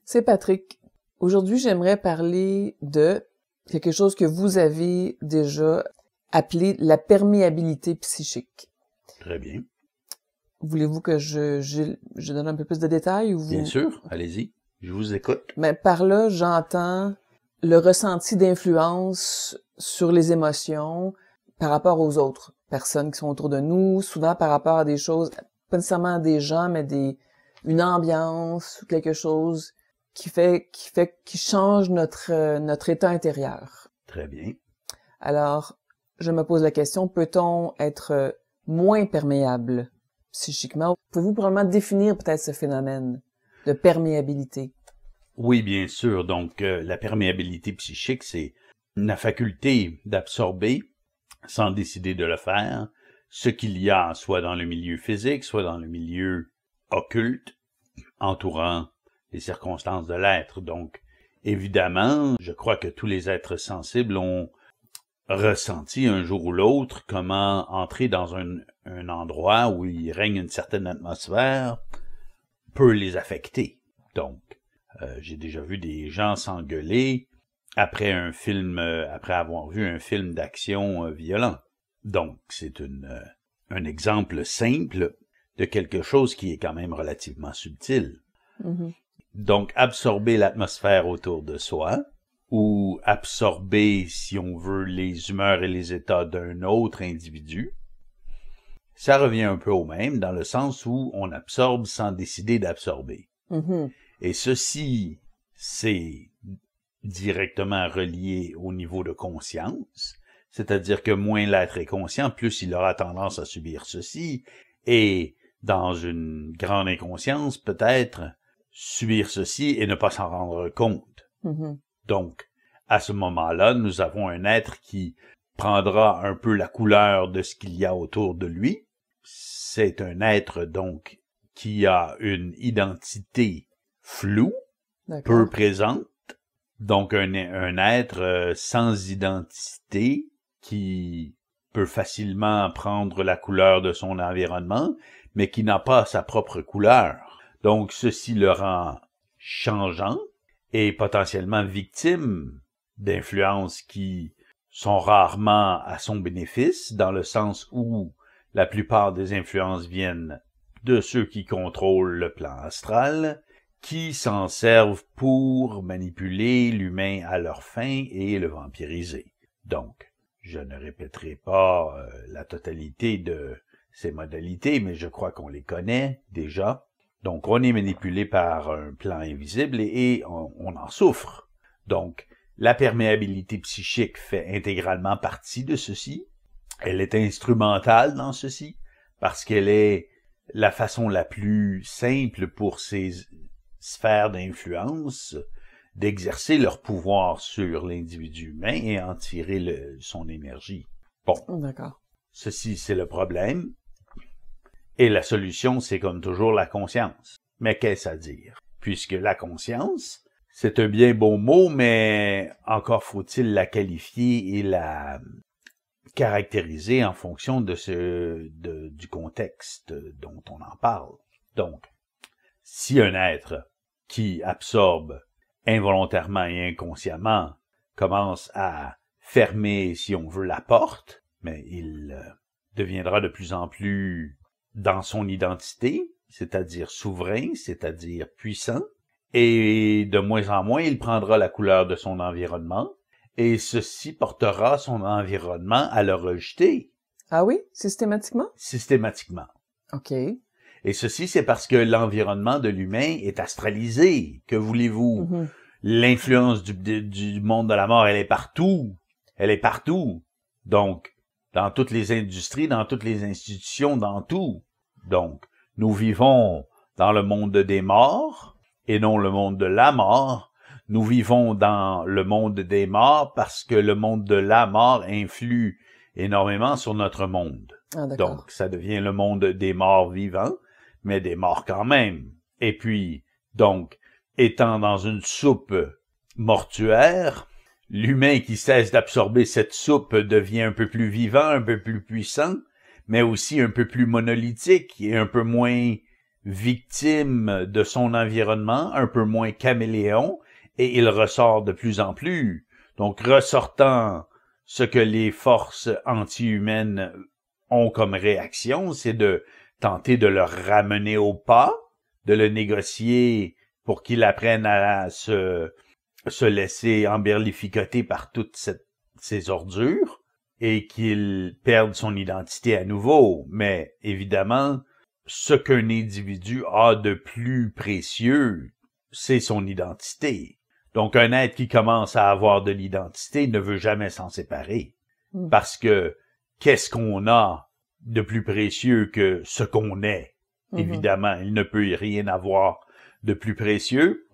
C'est Patrick. Aujourd'hui, j'aimerais parler de quelque chose que vous avez déjà appelé la perméabilité psychique. Très bien. Voulez-vous que je donne un peu plus de détails ou vous... Bien sûr, allez-y, je vous écoute. Mais par là, j'entends le ressenti d'influence sur les émotions par rapport aux autres personnes qui sont autour de nous, souvent par rapport à des choses, pas nécessairement à des gens, mais une ambiance ou quelque chose qui change notre état intérieur. Très bien. Alors, je me pose la question, peut-on être moins perméable psychiquement? Pouvez-vous probablement définir peut-être ce phénomène de perméabilité? Oui, bien sûr. Donc, la perméabilité psychique, c'est la faculté d'absorber, sans décider de le faire, ce qu'il y a soit dans le milieu physique, soit dans le milieu occulte, entourant les circonstances de l'être. Donc, évidemment, je crois que tous les êtres sensibles ont ressenti un jour ou l'autre comment entrer dans un endroit où il règne une certaine atmosphère peut les affecter. Donc, j'ai déjà vu des gens s'engueuler après avoir vu un film d'action violent. Donc, c'est un exemple simple de quelque chose qui est quand même relativement subtil. Mm-hmm. Donc, absorber l'atmosphère autour de soi, ou absorber, si on veut, les humeurs et les états d'un autre individu, ça revient un peu au même, dans le sens où on absorbe sans décider d'absorber. Mm-hmm. Et ceci, c'est directement relié au niveau de conscience, c'est-à-dire que moins l'être est conscient, plus il aura tendance à subir ceci, et dans une grande inconscience, peut-être, subir ceci et ne pas s'en rendre compte. Mm-hmm. Donc, à ce moment-là, nous avons un être qui prendra un peu la couleur de ce qu'il y a autour de lui. C'est un être, donc, qui a une identité floue, peu présente. Donc, un être sans identité qui peut facilement prendre la couleur de son environnement, mais qui n'a pas sa propre couleur. Donc, ceci le rend changeant et potentiellement victime d'influences qui sont rarement à son bénéfice, dans le sens où la plupart des influences viennent de ceux qui contrôlent le plan astral, qui s'en servent pour manipuler l'humain à leur fin et le vampiriser. Donc, je ne répéterai pas la totalité de ces modalités, mais je crois qu'on les connaît déjà. Donc, on est manipulé par un plan invisible et on en souffre. Donc, la perméabilité psychique fait intégralement partie de ceci. Elle est instrumentale dans ceci, parce qu'elle est la façon la plus simple pour ces sphères d'influence d'exercer leur pouvoir sur l'individu humain et en tirer son énergie. Bon, d'accord. Ceci, c'est le problème. Et la solution, c'est comme toujours la conscience. Mais qu'est-ce à dire? Puisque la conscience, c'est un bien beau mot, mais encore faut-il la qualifier et la caractériser en fonction du contexte dont on en parle. Donc, si un être qui absorbe involontairement et inconsciemment commence à fermer, si on veut, la porte, mais il deviendra de plus en plus dans son identité, c'est-à-dire souverain, c'est-à-dire puissant, et de moins en moins, il prendra la couleur de son environnement, et ceci portera son environnement à le rejeter. Ah oui? Systématiquement? Systématiquement. OK. Et ceci, c'est parce que l'environnement de l'humain est astralisé. Que voulez-vous? Mm-hmm. L'influence du monde de la mort, elle est partout. Elle est partout. Donc, dans toutes les industries, dans toutes les institutions, dans tout. Donc, nous vivons dans le monde des morts et non le monde de la mort. Nous vivons dans le monde des morts parce que le monde de la mort influe énormément sur notre monde. Ah, d'accord. Donc, ça devient le monde des morts vivants, mais des morts quand même. Et puis, donc, étant dans une soupe mortuaire, l'humain qui cesse d'absorber cette soupe devient un peu plus vivant, un peu plus puissant, mais aussi un peu plus monolithique et un peu moins victime de son environnement, un peu moins caméléon, et il ressort de plus en plus. Donc, ressortant ce que les forces anti-humaines ont comme réaction, c'est de tenter de le ramener au pas, de le négocier pour qu'il apprenne à se laisser emberlificoter par toutes ces ordures et qu'il perde son identité à nouveau. Mais évidemment, ce qu'un individu a de plus précieux, c'est son identité. Donc, un être qui commence à avoir de l'identité ne veut jamais s'en séparer. Parce que qu'est-ce qu'on a de plus précieux que ce qu'on est? Évidemment, il ne peut y rien avoir de plus précieux.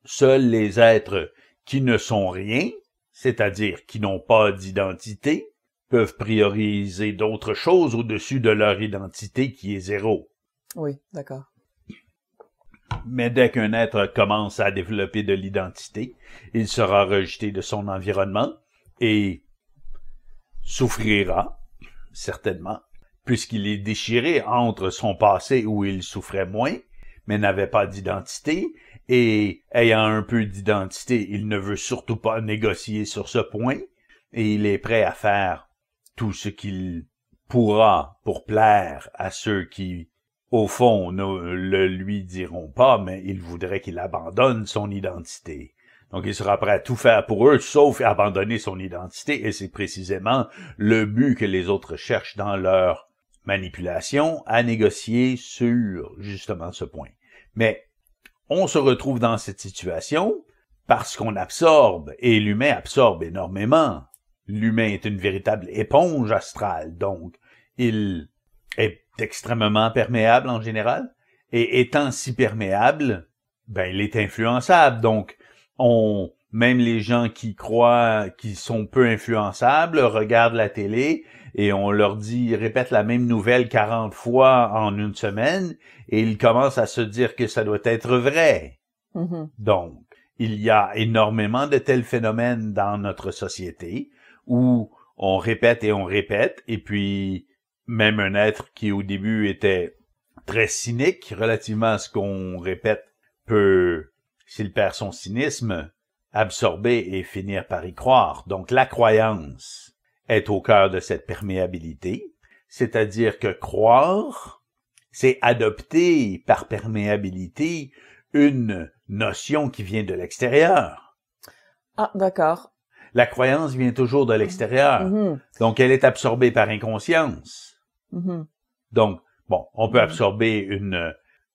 Seuls les êtres qui ne sont rien, c'est-à-dire qui n'ont pas d'identité, peuvent prioriser d'autres choses au-dessus de leur identité qui est zéro. Oui, d'accord. Mais dès qu'un être commence à développer de l'identité, il sera rejeté de son environnement et souffrira, certainement, puisqu'il est déchiré entre son passé où il souffrait moins, mais n'avait pas d'identité, et ayant un peu d'identité, il ne veut surtout pas négocier sur ce point, et il est prêt à faire tout ce qu'il pourra pour plaire à ceux qui, au fond, ne le lui diront pas, mais il voudrait qu'il abandonne son identité. Donc, il sera prêt à tout faire pour eux, sauf abandonner son identité, et c'est précisément le but que les autres cherchent dans leur manipulation, à négocier sur, justement, ce point. Mais, on se retrouve dans cette situation parce qu'on absorbe, et l'humain absorbe énormément. L'humain est une véritable éponge astrale, donc, il est extrêmement perméable en général, et étant si perméable, ben, il est influençable, donc, même les gens qui croient qu'ils sont peu influençables regardent la télé et on leur dit, répète la même nouvelle 40 fois en une semaine et ils commencent à se dire que ça doit être vrai. Donc, il y a énormément de tels phénomènes dans notre société où on répète et puis même un être qui au début était très cynique relativement à ce qu'on répète peut, s'il perd son cynisme, absorber et finir par y croire. Donc la croyance est au cœur de cette perméabilité, c'est-à-dire que croire, c'est adopter par perméabilité une notion qui vient de l'extérieur. Ah, d'accord. La croyance vient toujours de l'extérieur, donc elle est absorbée par inconscience. Donc, bon, on peut absorber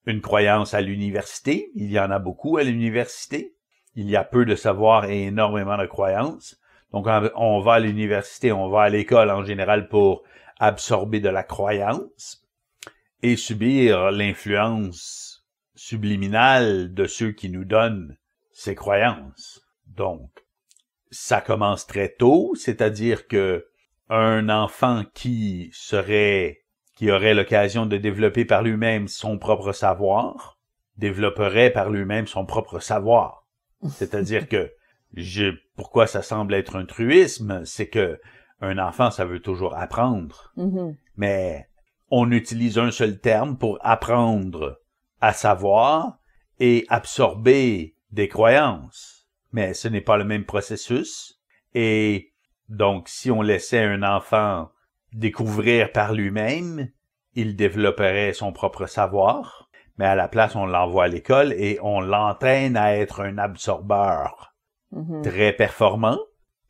une croyance à l'université, il y en a beaucoup à l'université, il y a peu de savoir et énormément de croyances. Donc, on va à l'université, on va à l'école en général pour absorber de la croyance et subir l'influence subliminale de ceux qui nous donnent ces croyances. Donc, ça commence très tôt, c'est-à-dire que un enfant qui aurait l'occasion de développer par lui-même son propre savoir, développerait par lui-même son propre savoir. C'est-à-dire que pourquoi ça semble être un truisme, c'est que un enfant, ça veut toujours apprendre. Mais on utilise un seul terme pour apprendre à savoir et absorber des croyances. Mais ce n'est pas le même processus. Et donc, si on laissait un enfant découvrir par lui-même, il développerait son propre savoir. Mais à la place, on l'envoie à l'école et on l'entraîne à être un absorbeur très performant.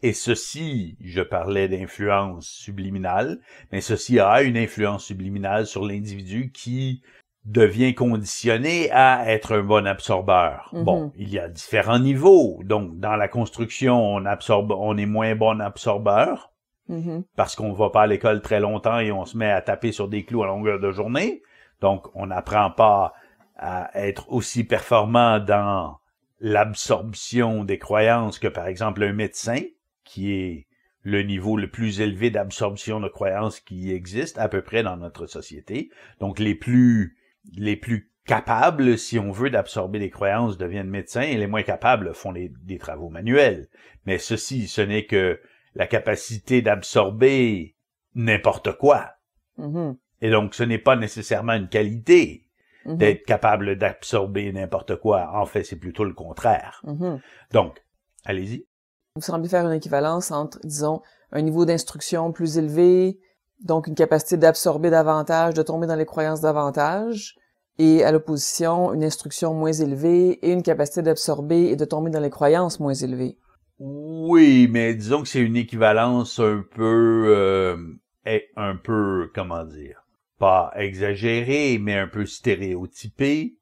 Et ceci, je parlais d'influence subliminale, mais ceci a une influence subliminale sur l'individu qui devient conditionné à être un bon absorbeur. Bon, il y a différents niveaux. Donc, dans la construction, on est moins bon absorbeur parce qu'on va pas à l'école très longtemps et on se met à taper sur des clous à longueur de journée. Donc, on n'apprend pas à être aussi performant dans l'absorption des croyances que, par exemple, un médecin, qui est le niveau le plus élevé d'absorption de croyances qui existe à peu près dans notre société. Donc, les plus capables, si on veut, d'absorber des croyances deviennent médecins et les moins capables font des travaux manuels. Mais ceci, ce n'est que la capacité d'absorber n'importe quoi. Et donc, ce n'est pas nécessairement une qualité. d'être capable d'absorber n'importe quoi. En fait, c'est plutôt le contraire. Donc, allez-y. Vous semblez faire une équivalence entre, disons, un niveau d'instruction plus élevé, donc une capacité d'absorber davantage, de tomber dans les croyances davantage, et à l'opposition, une instruction moins élevée et une capacité d'absorber et de tomber dans les croyances moins élevées. Oui, mais disons que c'est une équivalence comment dire, pas exagérée, mais un peu stéréotypée,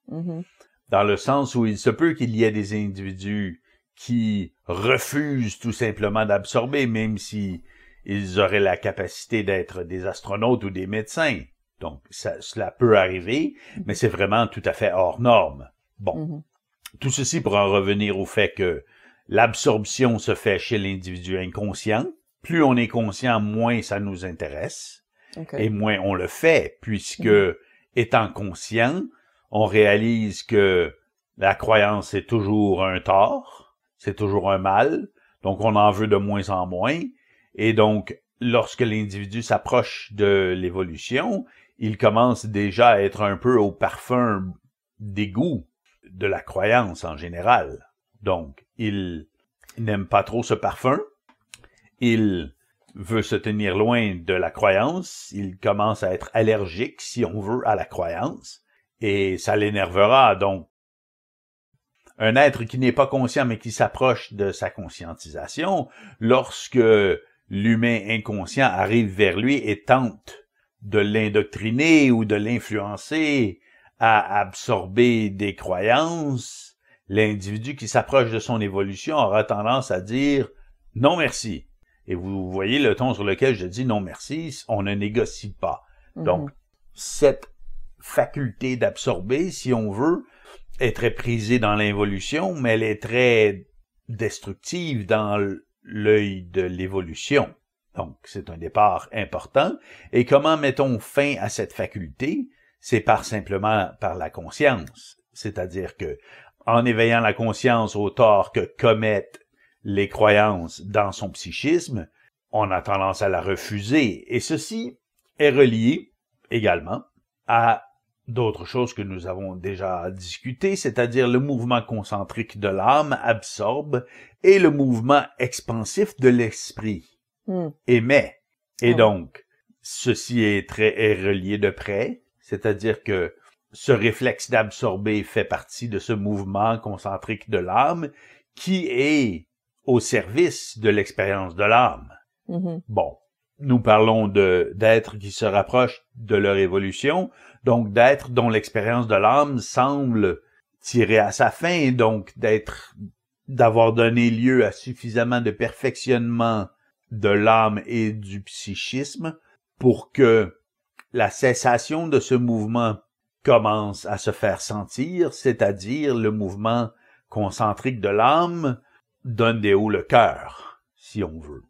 dans le sens où il se peut qu'il y ait des individus qui refusent tout simplement d'absorber, même si ils auraient la capacité d'être des astronautes ou des médecins. Donc, cela peut arriver, mais c'est vraiment tout à fait hors norme. Bon. Tout ceci pour en revenir au fait que l'absorption se fait chez l'individu inconscient. Plus on est conscient, moins ça nous intéresse. Et moins on le fait, puisque, étant conscient, on réalise que la croyance est toujours un tort. C'est toujours un mal, donc on en veut de moins en moins, et donc lorsque l'individu s'approche de l'évolution, il commence déjà à être un peu au parfum dégoût de la croyance en général. Donc, il n'aime pas trop ce parfum, il veut se tenir loin de la croyance, il commence à être allergique, si on veut, à la croyance, et ça l'énervera, donc un être qui n'est pas conscient, mais qui s'approche de sa conscientisation, lorsque l'humain inconscient arrive vers lui et tente de l'indoctriner ou de l'influencer à absorber des croyances, l'individu qui s'approche de son évolution aura tendance à dire « non merci ». Et vous voyez le ton sur lequel je dis « non merci », on ne négocie pas. Donc, cette faculté d'absorber, si on veut, est très prisée dans l'involution, mais elle est très destructive dans l'œil de l'évolution. Donc, c'est un départ important. Et comment mettons fin à cette faculté? C'est simplement par la conscience. C'est-à-dire que, en éveillant la conscience au tort que commettent les croyances dans son psychisme, on a tendance à la refuser. Et ceci est relié également à d'autres choses que nous avons déjà discutées, c'est-à-dire le mouvement concentrique de l'âme absorbe et le mouvement expansif de l'esprit émet. Et donc, ceci est relié de près, c'est-à-dire que ce réflexe d'absorber fait partie de ce mouvement concentrique de l'âme qui est au service de l'expérience de l'âme. Bon, nous parlons d'êtres qui se rapprochent de leur évolution, donc d'êtres dont l'expérience de l'âme semble tirer à sa fin, donc d'avoir donné lieu à suffisamment de perfectionnement de l'âme et du psychisme pour que la cessation de ce mouvement commence à se faire sentir, c'est-à-dire le mouvement concentrique de l'âme donne des hauts le cœur, si on veut.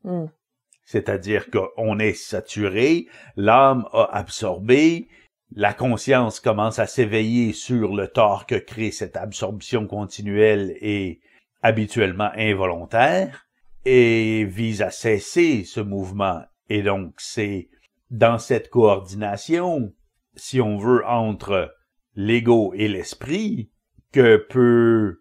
C'est-à-dire qu'on est saturé, l'âme a absorbé, la conscience commence à s'éveiller sur le tort que crée cette absorption continuelle et habituellement involontaire, et vise à cesser ce mouvement. Et donc, c'est dans cette coordination, si on veut, entre l'ego et l'esprit, que peut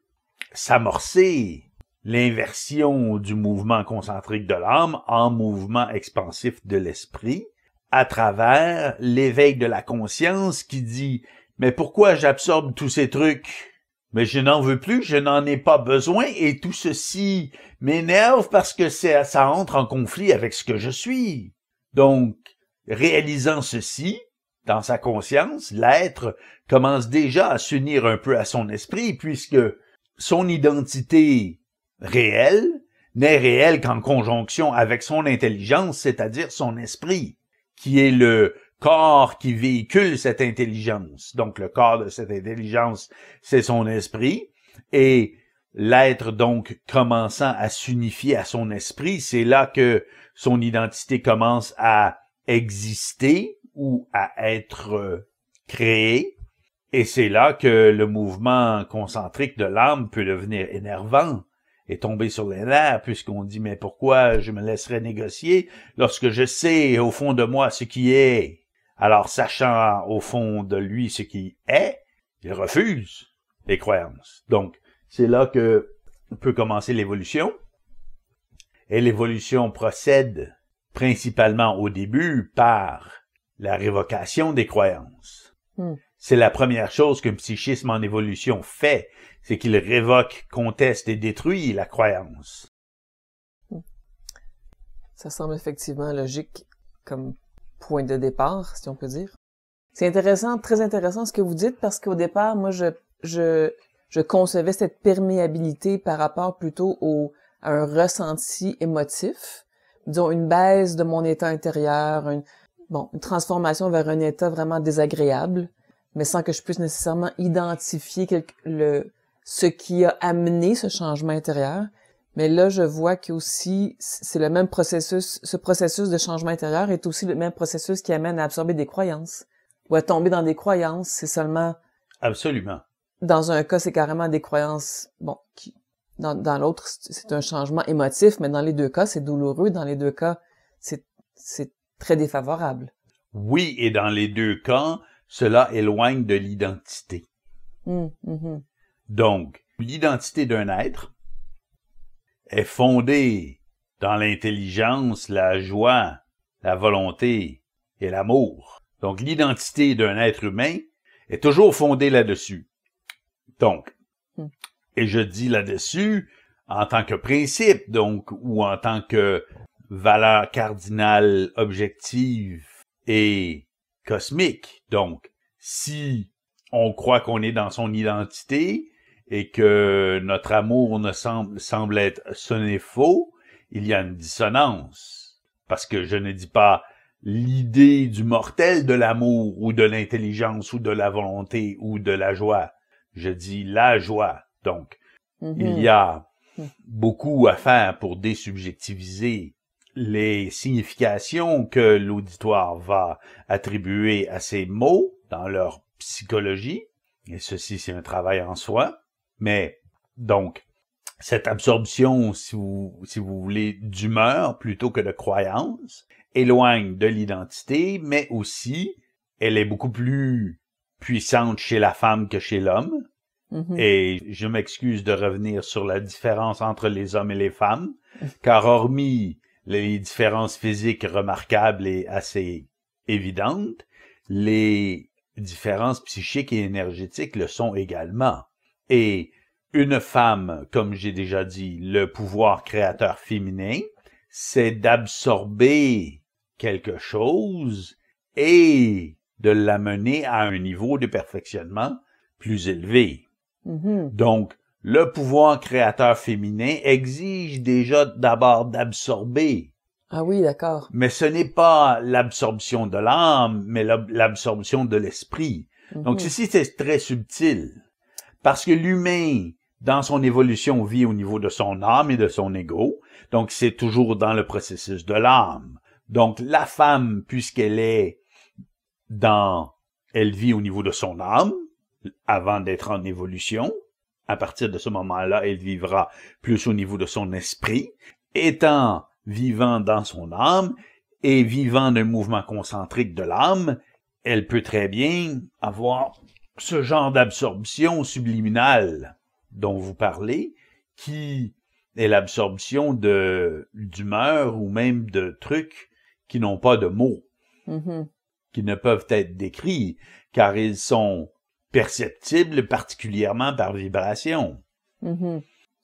s'amorcer l'inversion du mouvement concentrique de l'âme en mouvement expansif de l'esprit, à travers l'éveil de la conscience qui dit « Mais pourquoi j'absorbe tous ces trucs? Mais je n'en veux plus, je n'en ai pas besoin et tout ceci m'énerve parce que ça entre en conflit avec ce que je suis. » Donc, réalisant ceci, dans sa conscience, l'être commence déjà à s'unir un peu à son esprit puisque son identité réelle n'est réelle qu'en conjonction avec son intelligence, c'est-à-dire son esprit, qui est le corps qui véhicule cette intelligence. Donc, le corps de cette intelligence, c'est son esprit. Et l'être, donc, commençant à s'unifier à son esprit, c'est là que son identité commence à exister ou à être créée. Et c'est là que le mouvement concentrique de l'âme peut devenir énervant et tomber sur les nerfs, puisqu'on dit « Mais pourquoi je me laisserais négocier lorsque je sais au fond de moi ce qui est? » Alors, sachant au fond de lui ce qui est, Il refuse les croyances. Donc, c'est là que peut commencer l'évolution. Et l'évolution procède principalement au début par la révocation des croyances. C'est la première chose qu'un psychisme en évolution fait, c'est qu'il révoque, conteste et détruit la croyance. Ça semble effectivement logique comme point de départ, si on peut dire. C'est intéressant, très intéressant ce que vous dites, parce qu'au départ, moi, je concevais cette perméabilité par rapport plutôt à un ressenti émotif, disons une baisse de mon état intérieur, une transformation vers un état vraiment désagréable, mais sans que je puisse nécessairement identifier ce qui a amené ce changement intérieur. Mais là, je vois que aussi c'est le même processus, ce processus de changement intérieur est aussi le même processus qui amène à absorber des croyances ou à tomber dans des croyances. C'est seulement... Absolument. Dans un cas, c'est carrément des croyances, dans l'autre, c'est un changement émotif, mais dans les deux cas, c'est douloureux. Dans les deux cas, c'est très défavorable. Oui, et dans les deux cas, cela éloigne de l'identité. Donc, l'identité d'un être est fondée dans l'intelligence, la joie, la volonté et l'amour. Donc, l'identité d'un être humain est toujours fondée là-dessus. Donc, et je dis là-dessus en tant que principe, donc, ou en tant que valeur cardinale objective et cosmique. Donc, si on croit qu'on est dans son identité et que notre amour ne semble être sonné faux, il y a une dissonance. Parce que je ne dis pas l'idée du mortel de l'amour ou de l'intelligence ou de la volonté ou de la joie. Je dis la joie. Donc, il y a beaucoup à faire pour désubjectiviser les significations que l'auditoire va attribuer à ces mots dans leur psychologie. Et ceci, c'est un travail en soi. Mais, donc, cette absorption, si vous voulez, d'humeur plutôt que de croyance, éloigne de l'identité, mais aussi, elle est beaucoup plus puissante chez la femme que chez l'homme. Et je m'excuse de revenir sur la différence entre les hommes et les femmes, car hormis les différences physiques remarquables et assez évidentes, les différences psychiques et énergétiques le sont également. Et une femme, comme j'ai déjà dit, le pouvoir créateur féminin, c'est d'absorber quelque chose et de l'amener à un niveau de perfectionnement plus élevé. Donc, le pouvoir créateur féminin exige déjà d'abord d'absorber. Ah oui, d'accord. Mais ce n'est pas l'absorption de l'âme, mais l'absorption de l'esprit. Donc, ceci, c'est très subtil. Parce que l'humain, dans son évolution, vit au niveau de son âme et de son ego. Donc, c'est toujours dans le processus de l'âme. Donc, la femme, puisqu'elle elle vit au niveau de son âme, avant d'être en évolution. À partir de ce moment-là, elle vivra plus au niveau de son esprit. Étant vivant dans son âme et vivant d'un mouvement concentrique de l'âme, elle peut très bien avoir ce genre d'absorption subliminale dont vous parlez, qui est l'absorption d'humeur ou même de trucs qui n'ont pas de mots, qui ne peuvent être décrits, car ils sont perceptibles particulièrement par vibration.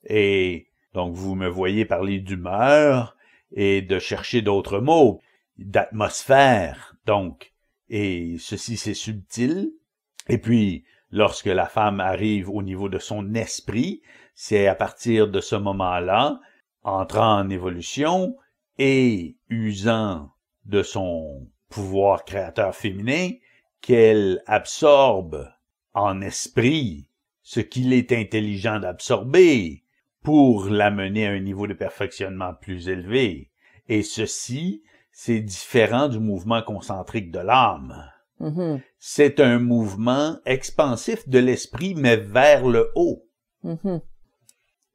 Et donc, vous me voyez parler d'humeur et de chercher d'autres mots, d'atmosphère, donc. Et ceci, c'est subtil. Et puis, lorsque la femme arrive au niveau de son esprit, c'est à partir de ce moment-là, entrant en évolution et usant de son pouvoir créateur féminin, qu'elle absorbe en esprit ce qu'il est intelligent d'absorber pour l'amener à un niveau de perfectionnement plus élevé. Et ceci, c'est différent du mouvement concentrique de l'âme. C'est un mouvement expansif de l'esprit, mais vers le haut.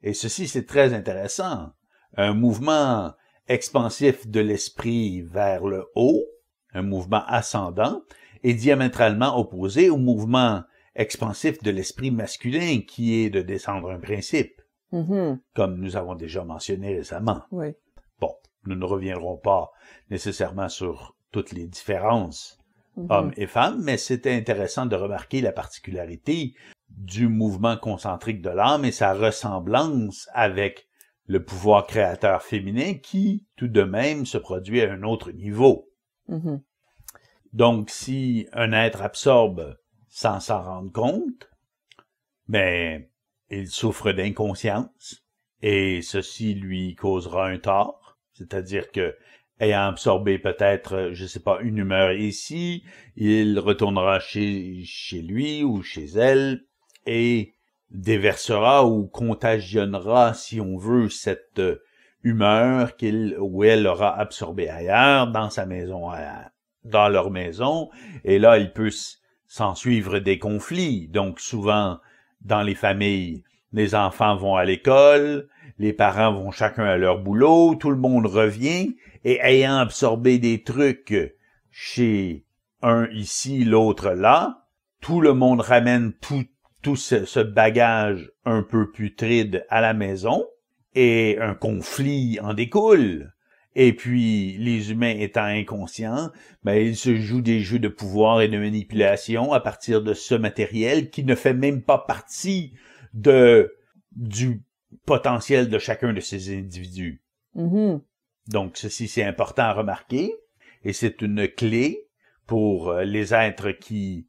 Et ceci, c'est très intéressant. Un mouvement expansif de l'esprit vers le haut, un mouvement ascendant, est diamétralement opposé au mouvement expansif de l'esprit masculin qui est de descendre un principe, Mhm. comme nous avons déjà mentionné récemment. Oui. Bon, nous ne reviendrons pas nécessairement sur toutes les différences Mhm. hommes et femmes, mais c'était intéressant de remarquer la particularité du mouvement concentrique de l'âme et sa ressemblance avec le pouvoir créateur féminin qui, tout de même, se produit à un autre niveau. Mhm. Donc, si un être absorbe sans s'en rendre compte, mais il souffre d'inconscience et ceci lui causera un tort, c'est-à-dire que ayant absorbé peut-être, je sais pas, une humeur ici, il retournera chez lui ou chez elle et déversera ou contagionnera, si on veut, cette humeur qu'il ou elle aura absorbée ailleurs, dans sa maison, dans leur maison, et là, il peut s'en suivre des conflits. Donc, souvent, dans les familles, les enfants vont à l'école, les parents vont chacun à leur boulot, tout le monde revient, et ayant absorbé des trucs chez un ici, l'autre là, tout le monde ramène tout ce bagage un peu putride à la maison, et un conflit en découle. Et puis, les humains étant inconscients, ils se jouent des jeux de pouvoir et de manipulation à partir de ce matériel qui ne fait même pas partie du potentiel de chacun de ces individus. Mhm. Donc, ceci, c'est important à remarquer, et c'est une clé pour les êtres qui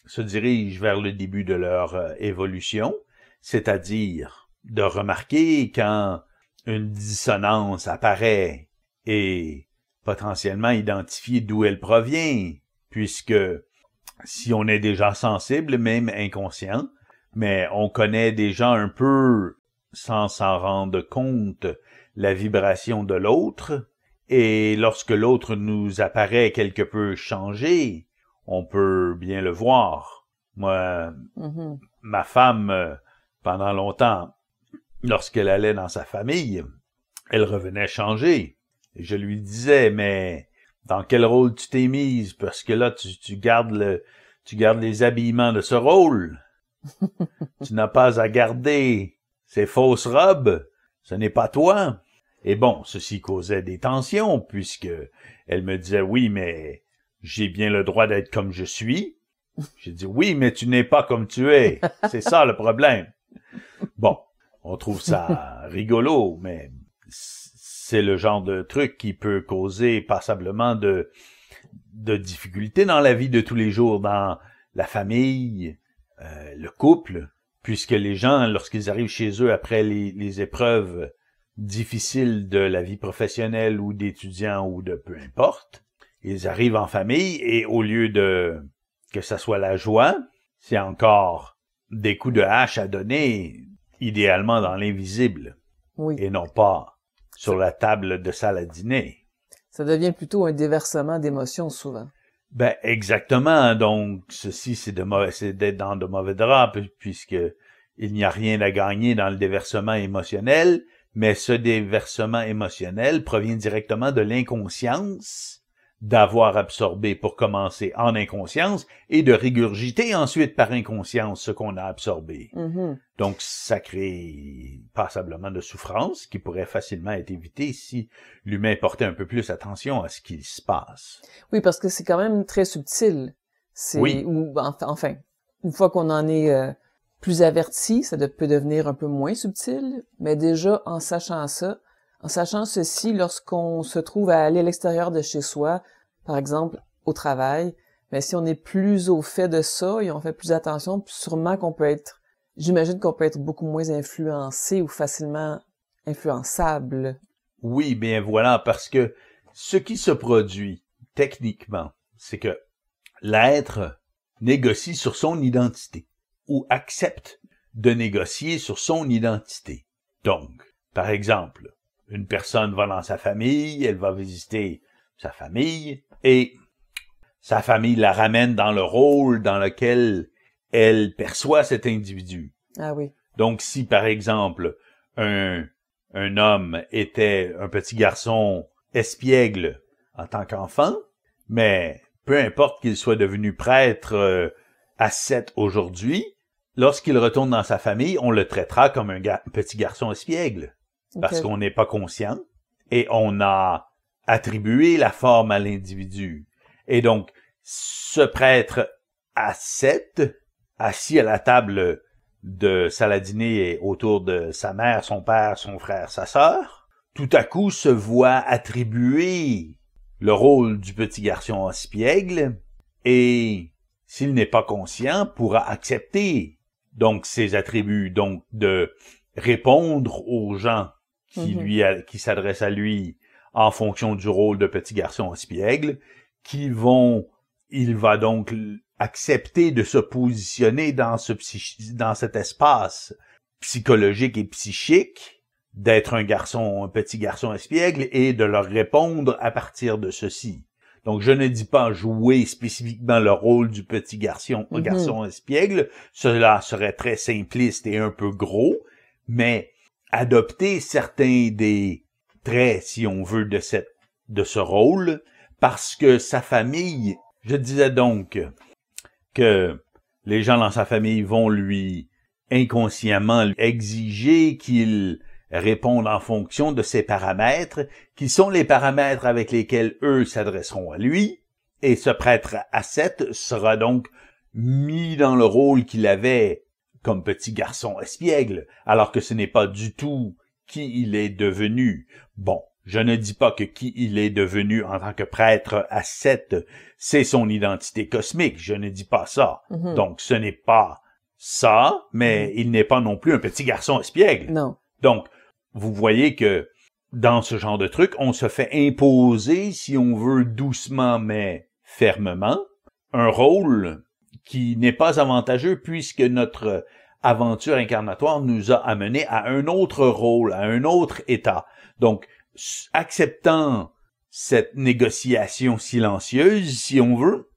se dirigent vers le début de leur évolution, c'est-à-dire de remarquer quand une dissonance apparaît et potentiellement identifier d'où elle provient, puisque si on est déjà sensible, même inconscient, mais on connaît déjà un peu, sans s'en rendre compte, la vibration de l'autre, et lorsque l'autre nous apparaît quelque peu changé, on peut bien le voir. Moi, Mhm. ma femme, pendant longtemps, lorsqu'elle allait dans sa famille, elle revenait changée. Et je lui disais, mais dans quel rôle tu t'es mise? Parce que là, tu gardes les habillements de ce rôle. Tu n'as pas à garder ces fausses robes. Ce n'est pas toi. Et bon, ceci causait des tensions, puisque elle me disait, oui, mais j'ai bien le droit d'être comme je suis. J'ai dit, oui, mais tu n'es pas comme tu es. C'est ça le problème. Bon, on trouve ça rigolo, mais c'est le genre de truc qui peut causer passablement de difficultés dans la vie de tous les jours, dans la famille, le couple, puisque les gens, lorsqu'ils arrivent chez eux après les épreuves difficiles de la vie professionnelle ou d'étudiants ou de peu importe, ils arrivent en famille et au lieu de que ça soit la joie, c'est encore des coups de hache à donner, idéalement dans l'invisible, Oui. et non pas sur la table de salle à dîner. Ça devient plutôt un déversement d'émotions souvent. Exactement. Donc, ceci, c'est d'être dans de mauvais draps, puisque il n'y a rien à gagner dans le déversement émotionnel, mais ce déversement émotionnel provient directement de l'inconscience d'avoir absorbé pour commencer en inconscience et de régurgiter ensuite par inconscience ce qu'on a absorbé. Mhm. Donc, ça crée passablement de souffrance qui pourrait facilement être évitée si l'humain portait un peu plus attention à ce qui se passe. Oui, parce que c'est quand même très subtil. Oui. Enfin, une fois qu'on en est plus averti, peut devenir un peu moins subtil, mais déjà, en sachant ceci, lorsqu'on se trouve à aller à l'extérieur de chez soi, par exemple, au travail, mais si on est plus au fait de ça et on fait plus attention, puis sûrement j'imagine qu'on peut être beaucoup moins influencé ou facilement influençable. Oui, bien voilà, parce que ce qui se produit, techniquement, c'est que l'être négocie sur son identité ou accepte de négocier sur son identité. Donc, par exemple, une personne va dans sa famille, elle va visiter sa famille et sa famille la ramène dans le rôle dans lequel elle perçoit cet individu. Ah oui. Donc, si par exemple, un homme était un petit garçon espiègle en tant qu'enfant, mais peu importe qu'il soit devenu prêtre 7 aujourd'hui, lorsqu'il retourne dans sa famille, on le traitera comme un petit garçon espiègle. Parce qu'on n'est pas conscient et on a attribué la forme à l'individu. Et donc, ce prêtre à 7, assis à la table de Saladinée autour de sa mère, son père, son frère, sa sœur, tout à coup se voit attribuer le rôle du petit garçon espiègle et, s'il n'est pas conscient, pourra accepter donc ses attributs, donc de répondre aux gens qui s'adressent à lui en fonction du rôle de petit garçon espiègle, il va donc accepter de se positionner dans cet espace psychologique et psychique, d'être un petit garçon espiègle et de leur répondre à partir de ceci. Donc, je ne dis pas jouer spécifiquement le rôle du petit garçon espiègle, cela serait très simpliste et un peu gros, mais adopter certains des traits, si on veut, de ce rôle, parce que sa famille, je disais donc que les gens dans sa famille vont lui inconsciemment exiger qu'il réponde en fonction de ces paramètres, qui sont les paramètres avec lesquels eux s'adresseront à lui, et ce prêtre à 7 sera donc mis dans le rôle qu'il avait comme petit garçon espiègle, alors que ce n'est pas du tout qui il est devenu. Bon, je ne dis pas que qui il est devenu en tant que prêtre à 7, c'est son identité cosmique, je ne dis pas ça. Donc, ce n'est pas ça, mais il n'est pas non plus un petit garçon espiègle. Non. Donc, vous voyez que dans ce genre de truc, on se fait imposer, si on veut doucement mais fermement, un rôle qui n'est pas avantageux puisque notre aventure incarnatoire nous a amené à un autre rôle, à un autre état. Donc, acceptant cette négociation silencieuse, si on veut,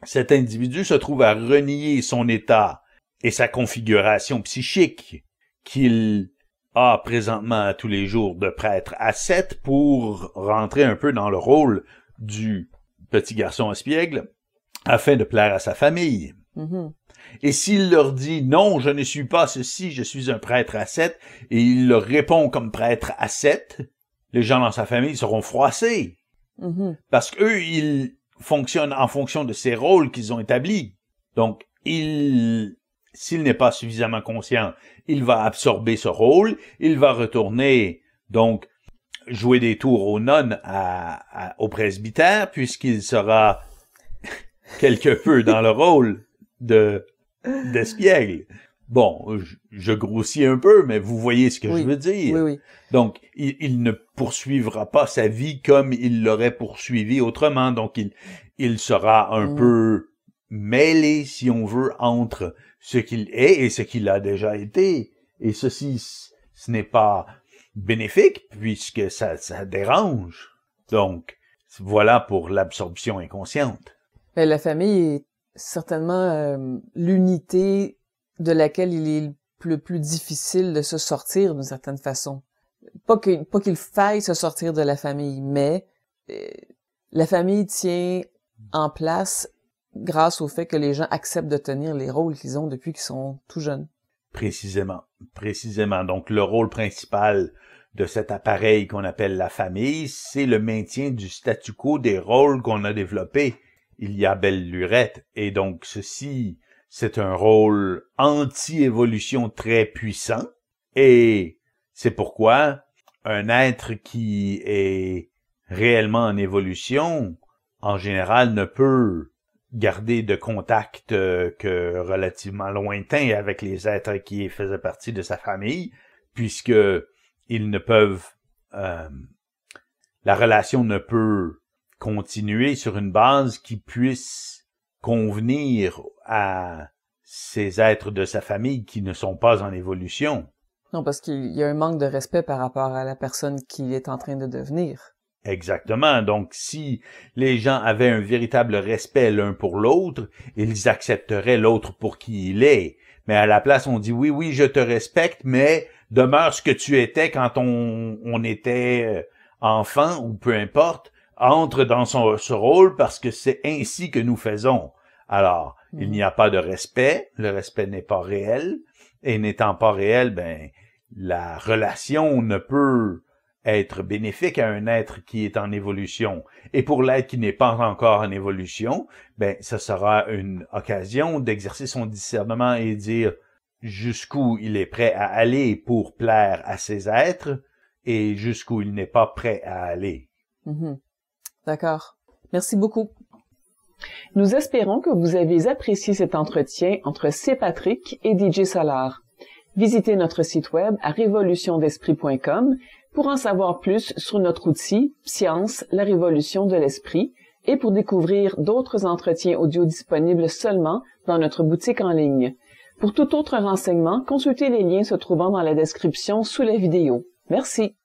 cet individu se trouve à renier son état et sa configuration psychique qu'il a présentement à tous les jours de prêtre à 7 pour rentrer un peu dans le rôle du petit garçon espiègle afin de plaire à sa famille. Et s'il leur dit « Non, je ne suis pas ceci, je suis un prêtre à 7 » et il leur répond comme prêtre à 7, les gens dans sa famille seront froissés. Parce qu'eux, ils fonctionnent en fonction de ces rôles qu'ils ont établis. Donc, s'il n'est pas suffisamment conscient, il va absorber ce rôle, il va retourner, donc, jouer des tours aux nonnes au presbytère, puisqu'il sera quelque peu dans le rôle d'espiègle. Bon, je grossis un peu, mais vous voyez ce que je veux dire. Oui. Donc, il ne poursuivra pas sa vie comme il l'aurait poursuivi autrement. Donc, il sera un peu mêlé, si on veut, entre ce qu'il est et ce qu'il a déjà été. Et ceci, ce n'est pas bénéfique puisque ça dérange. Donc, voilà pour l'absorption inconsciente. Mais la famille est certainement l'unité de laquelle il est le plus difficile de se sortir d'une certaine façon. Pas qu'il faille se sortir de la famille, mais la famille tient en place grâce au fait que les gens acceptent de tenir les rôles qu'ils ont depuis qu'ils sont tout jeunes. Précisément. Donc, le rôle principal de cet appareil qu'on appelle la famille, c'est le maintien du statu quo des rôles qu'on a développés il y a belle lurette. Et donc, ceci, c'est un rôle anti-évolution très puissant. Et c'est pourquoi un être qui est réellement en évolution, en général, ne peut garder de contact que relativement lointain avec les êtres qui faisaient partie de sa famille, puisque ils ne peuvent, la relation ne peut continuer sur une base qui puisse convenir à ces êtres de sa famille qui ne sont pas en évolution. Non, parce qu'il y a un manque de respect par rapport à la personne qu'il est en train de devenir. Exactement. Donc, si les gens avaient un véritable respect l'un pour l'autre, ils accepteraient l'autre pour qui il est. Mais à la place, on dit oui, je te respecte, mais demeure ce que tu étais quand on était enfant ou peu importe, entre dans ce rôle parce que c'est ainsi que nous faisons. Alors, Il n'y a pas de respect, le respect n'est pas réel, et n'étant pas réel, la relation ne peut être bénéfique à un être qui est en évolution. Et pour l'être qui n'est pas encore en évolution, ça sera une occasion d'exercer son discernement et dire jusqu'où il est prêt à aller pour plaire à ces êtres et jusqu'où il n'est pas prêt à aller. D'accord. Merci beaucoup. Nous espérons que vous avez apprécié cet entretien entre C. Patrick et DJ Solar. Visitez notre site web à révolutiondesprit.com pour en savoir plus sur notre outil Science, la révolution de l'esprit et pour découvrir d'autres entretiens audio disponibles seulement dans notre boutique en ligne. Pour tout autre renseignement, consultez les liens se trouvant dans la description sous la vidéo. Merci.